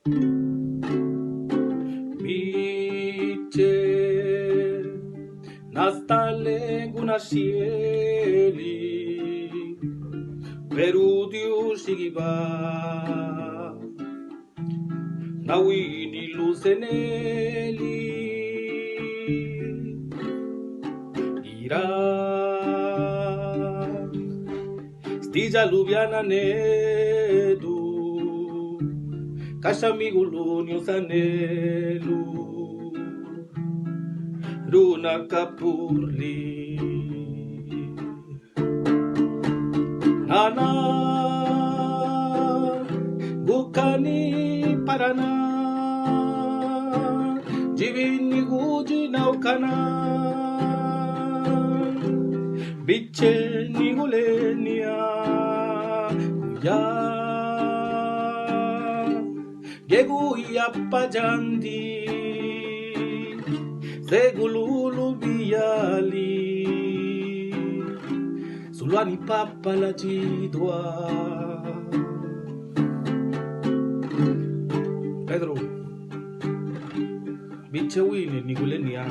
Miche nastale gunashieli Perudiu shigiba Nawini luseneli Ira Stija lubiana nedu Kashamigulunyo sanelu Runa kapurli Nana Gukani parana Jivini guji naukana Biche nigulenia Ya Gegu yapajandi Segululu biali Sulwani papa la jidwa Pedro Biche wini nigulenia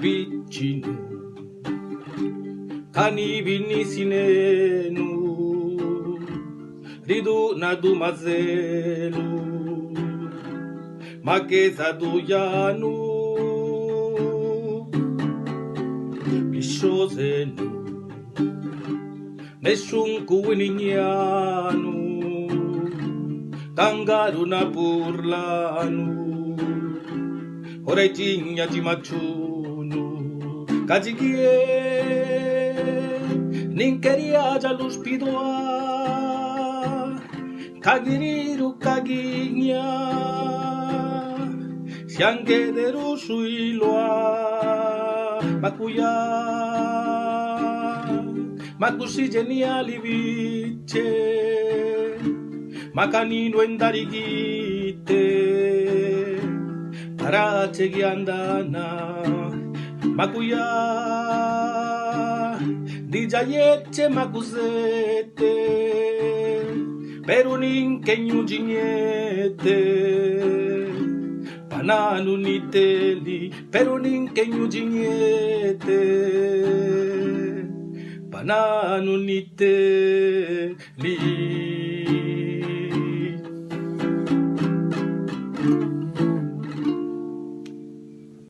Vicino Kani bini sinenu Ridu nadu mazelu Makeza du yanu Bishozenu Neshunku wininyanu Kangaru na burlanu Oretinha de machunu Kajigie Ninkeria ja luz pidoa Kagiriru kaginya Siangederu suiloa Makuya Makushi geniali vice Makanino endarigite Parace giandana Makuya Dijayete makuzete Perunin kenyu jinyete Pananu niteli Perunin kenyu jinyete Pananu niteli